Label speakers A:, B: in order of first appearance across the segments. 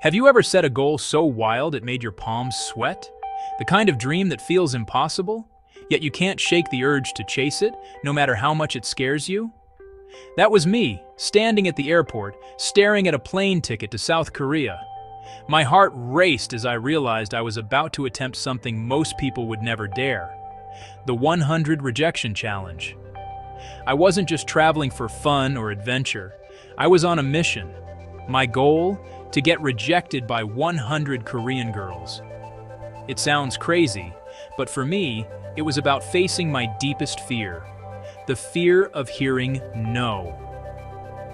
A: Have you ever set a goal so wild it made your palms sweat? The kind of dream that feels impossible, yet you can't shake the urge to chase it, no matter how much it scares you? That was me, standing at the airport, staring at a plane ticket to South Korea. My heart raced as I realized I was about to attempt something most people would never dare: the 100 rejection challenge. I wasn't just traveling for fun or adventure. I was on a mission. My goal? To get rejected by 100 Korean girls. It sounds crazy, but for me, it was about facing my deepest fear: the fear of hearing no.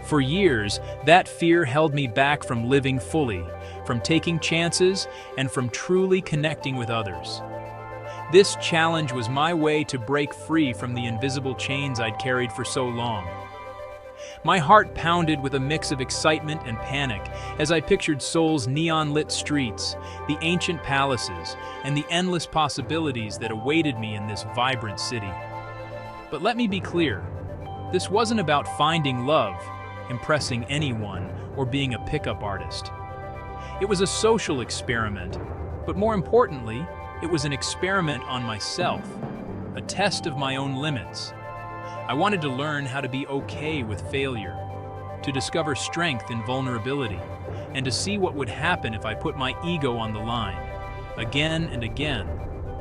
A: For years, that fear held me back from living fully, from taking chances, and from truly connecting with others. This challenge was my way to break free from the invisible chains I'd carried for so long. My heart pounded with a mix of excitement and panic as I pictured Seoul's neon-lit streets, the ancient palaces, and the endless possibilities that awaited me in this vibrant city. But let me be clear, this wasn't about finding love, impressing anyone, or being a pickup artist. It was a social experiment, but more importantly, it was an experiment on myself, a test of my own limits. I wanted to learn how to be okay with failure, to discover strength in vulnerability, and to see what would happen if I put my ego on the line, again and again,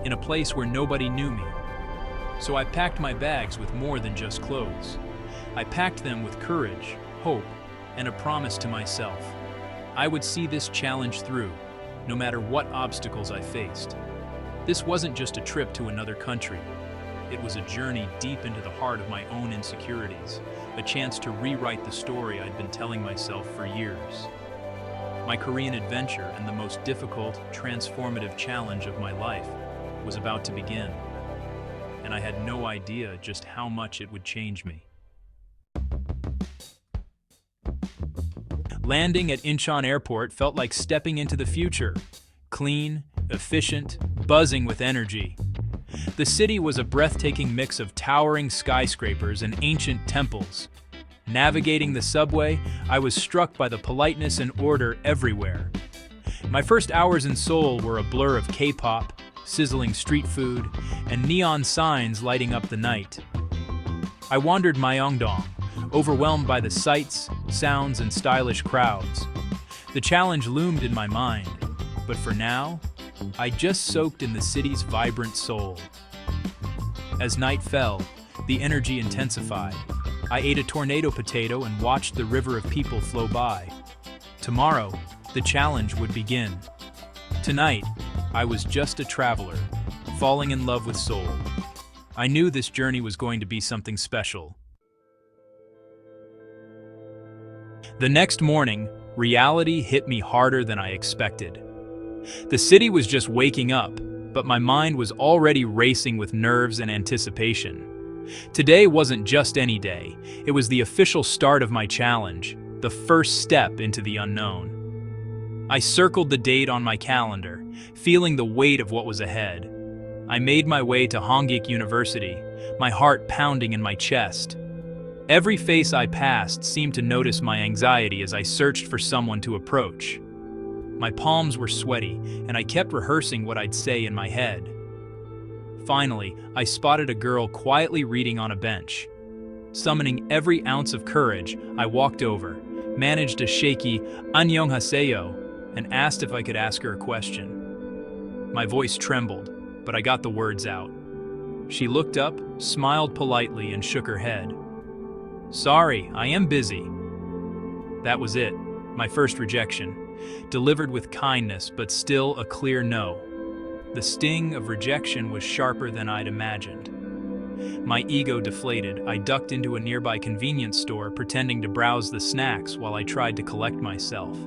A: in a place where nobody knew me. So I packed my bags with more than just clothes. I packed them with courage, hope, and a promise to myself. I would see this challenge through, no matter what obstacles I faced. This wasn't just a trip to another country. It was a journey deep into the heart of my own insecurities, a chance to rewrite the story I'd been telling myself for years. My Korean adventure and the most difficult, transformative challenge of my life was about to begin, and I had no idea just how much it would change me. Landing at Incheon Airport felt like stepping into the future, clean, efficient, buzzing with energy. The city was a breathtaking mix of towering skyscrapers and ancient temples. Navigating the subway, I was struck by the politeness and order everywhere. My first hours in Seoul were a blur of K-pop, sizzling street food, and neon signs lighting up the night. I wandered Myeongdong, overwhelmed by the sights, sounds, and stylish crowds. The challenge loomed in my mind, but for now, I just soaked in the city's vibrant soul. As night fell, the energy intensified. I ate a tornado potato and watched the river of people flow by. Tomorrow, the challenge would begin. Tonight, I was just a traveler, falling in love with Seoul. I knew this journey was going to be something special. The next morning, reality hit me harder than I expected. The city was just waking up, but my mind was already racing with nerves and anticipation. Today wasn't just any day, it was the official start of my challenge, the first step into the unknown. I circled the date on my calendar, feeling the weight of what was ahead. I made my way to Hongik University, my heart pounding in my chest. Every face I passed seemed to notice my anxiety as I searched for someone to approach. My palms were sweaty, and I kept rehearsing what I'd say in my head. Finally, I spotted a girl quietly reading on a bench. Summoning every ounce of courage, I walked over, managed a shaky "Annyeonghaseyo," and asked if I could ask her a question. My voice trembled, but I got the words out. She looked up, smiled politely, and shook her head. "Sorry, I am busy." That was it, my first rejection. Delivered with kindness, but still a clear no. The sting of rejection was sharper than I'd imagined. My ego deflated, I ducked into a nearby convenience store, pretending to browse the snacks while I tried to collect myself.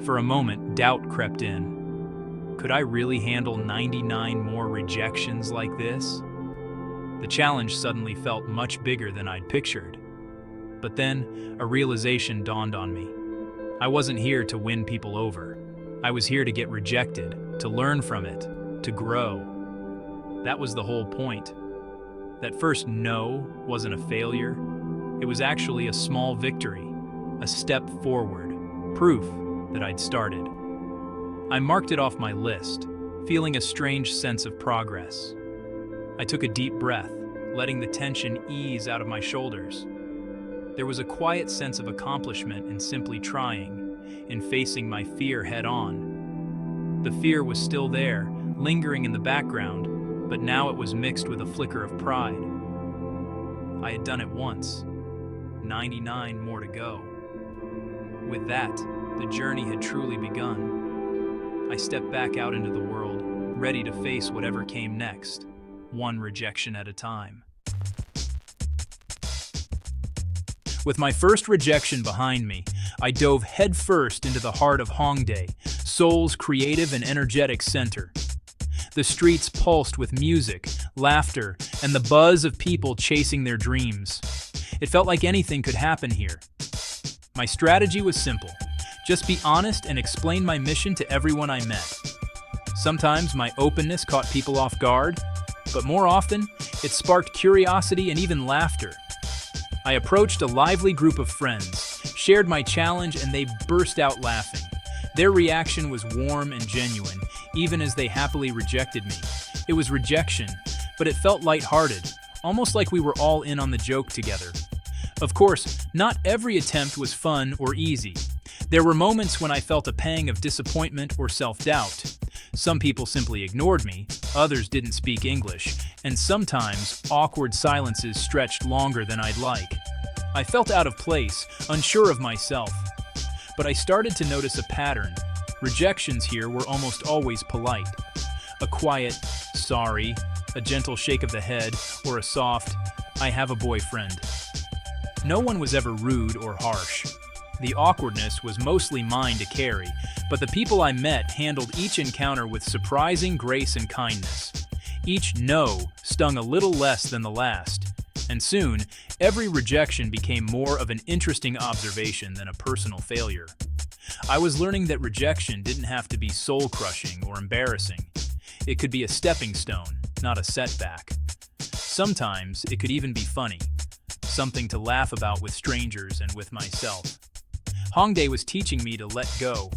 A: For a moment, doubt crept in. Could I really handle 99 more rejections like this? The challenge suddenly felt much bigger than I'd pictured. But then, a realization dawned on me. I wasn't here to win people over. I was here to get rejected, to learn from it, to grow. That was the whole point. That first no wasn't a failure. It was actually a small victory, a step forward, proof that I'd started. I marked it off my list, feeling a strange sense of progress. I took a deep breath, letting the tension ease out of my shoulders. There was a quiet sense of accomplishment in simply trying, in facing my fear head-on. The fear was still there, lingering in the background, but now it was mixed with a flicker of pride. I had done it once, 99 more to go. With that, the journey had truly begun. I stepped back out into the world, ready to face whatever came next, one rejection at a time. With my first rejection behind me, I dove headfirst into the heart of Hongdae, Seoul's creative and energetic center. The streets pulsed with music, laughter, and the buzz of people chasing their dreams. It felt like anything could happen here. My strategy was simple. Just be honest and explain my mission to everyone I met. Sometimes my openness caught people off guard, but more often, it sparked curiosity and even laughter. I approached a lively group of friends, shared my challenge, and they burst out laughing. Their reaction was warm and genuine, even as they happily rejected me. It was rejection, but it felt lighthearted, almost like we were all in on the joke together. Of course, not every attempt was fun or easy. There were moments when I felt a pang of disappointment or self-doubt. Some people simply ignored me, others didn't speak English, and sometimes awkward silences stretched longer than I'd like. I felt out of place, unsure of myself. But I started to notice a pattern. Rejections here were almost always polite. A quiet, sorry, a gentle shake of the head, or a soft, I have a boyfriend. No one was ever rude or harsh. The awkwardness was mostly mine to carry, but the people I met handled each encounter with surprising grace and kindness. Each no stung a little less than the last, and soon, every rejection became more of an interesting observation than a personal failure. I was learning that rejection didn't have to be soul-crushing or embarrassing. It could be a stepping stone, not a setback. Sometimes it could even be funny, something to laugh about with strangers and with myself. Hongdae was teaching me to let go,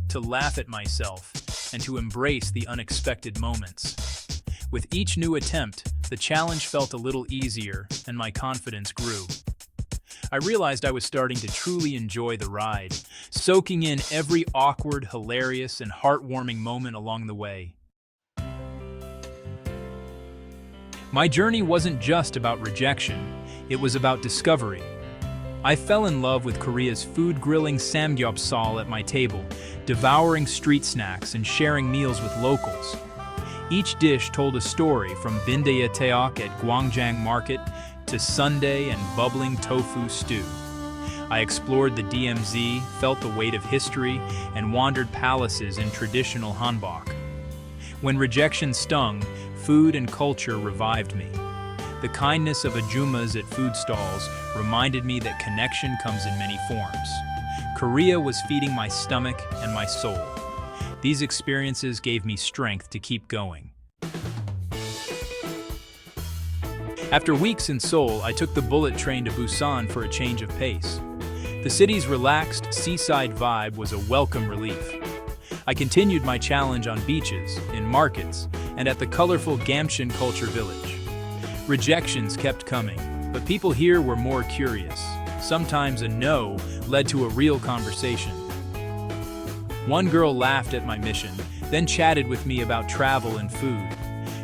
A: to laugh at myself, and to embrace the unexpected moments. With each new attempt, the challenge felt a little easier, and my confidence grew. I realized I was starting to truly enjoy the ride, soaking in every awkward, hilarious, and heartwarming moment along the way. My journey wasn't just about rejection, it was about discovery. I fell in love with Korea's food-grilling samgyeopsal at my table, devouring street snacks and sharing meals with locals. Each dish told a story, from bindae-teok at Gwangjang Market to sundae and bubbling tofu stew. I explored the DMZ, felt the weight of history, and wandered palaces in traditional hanbok. When rejection stung, food and culture revived me. The kindness of ajumas at food stalls reminded me that connection comes in many forms. Korea was feeding my stomach and my soul. These experiences gave me strength to keep going. After weeks in Seoul, I took the bullet train to Busan for a change of pace. The city's relaxed, seaside vibe was a welcome relief. I continued my challenge on beaches, in markets, and at the colorful Gamcheon Culture Village. Rejections kept coming, but people here were more curious. Sometimes a no led to a real conversation. One girl laughed at my mission, then chatted with me about travel and food.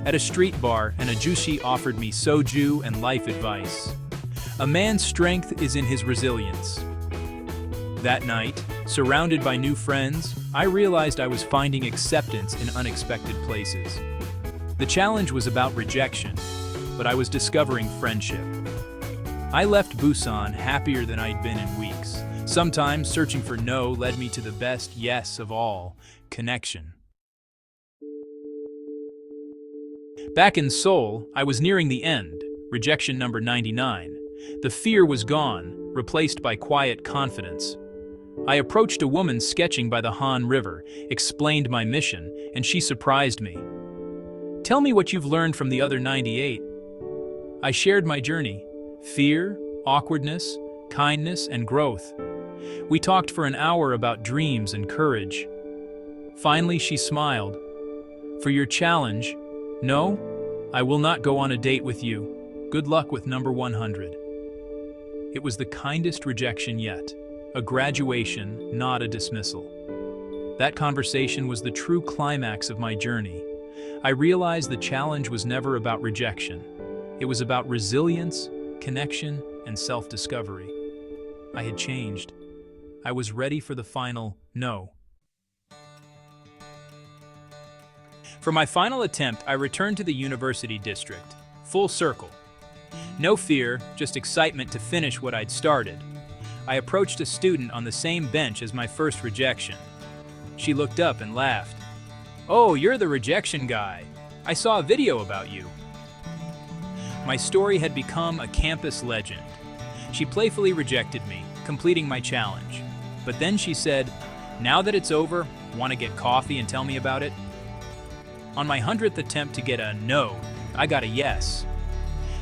A: At a street bar, an ajushi offered me soju and life advice. A man's strength is in his resilience. That night, surrounded by new friends, I realized I was finding acceptance in unexpected places. The challenge was about rejection, but I was discovering friendship. I left Busan happier than I'd been in weeks. Sometimes searching for no led me to the best yes of all, connection. Back in Seoul, I was nearing the end, rejection number 99. The fear was gone, replaced by quiet confidence. I approached a woman sketching by the Han River, explained my mission, and she surprised me. "Tell me what you've learned from the other 98. I shared my journey: fear, awkwardness, kindness, and growth. We talked for an hour about dreams and courage. Finally, she smiled. "For your challenge, no, I will not go on a date with you. Good luck with number 100. It was the kindest rejection yet. A graduation, not a dismissal. That conversation was the true climax of my journey. I realized the challenge was never about rejection. It was about resilience, connection, and self-discovery. I had changed. I was ready for the final no. For my final attempt, I returned to the university district, full circle. No fear, just excitement to finish what I'd started. I approached a student on the same bench as my first rejection. She looked up and laughed. "Oh, you're the rejection guy. I saw a video about you." My story had become a campus legend. She playfully rejected me, completing my challenge. But then she said, "Now that it's over, want to get coffee and tell me about it?" On my 100th attempt to get a no, I got a yes.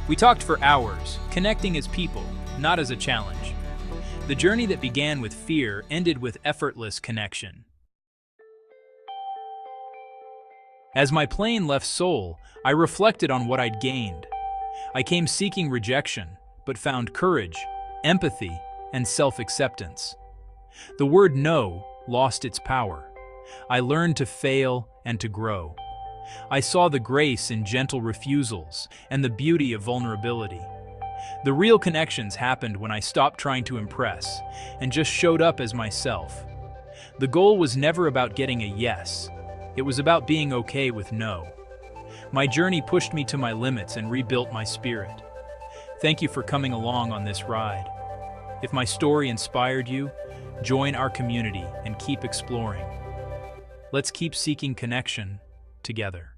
A: We talked for hours, connecting as people, not as a challenge. The journey that began with fear ended with effortless connection. As my plane left Seoul, I reflected on what I'd gained. I came seeking rejection, but found courage, empathy, and self-acceptance. The word no lost its power. I learned to fail and to grow. I saw the grace in gentle refusals and the beauty of vulnerability. The real connections happened when I stopped trying to impress and just showed up as myself. The goal was never about getting a yes. It was about being okay with no. My journey pushed me to my limits and rebuilt my spirit. Thank you for coming along on this ride. If my story inspired you, join our community and keep exploring. Let's keep seeking connection together.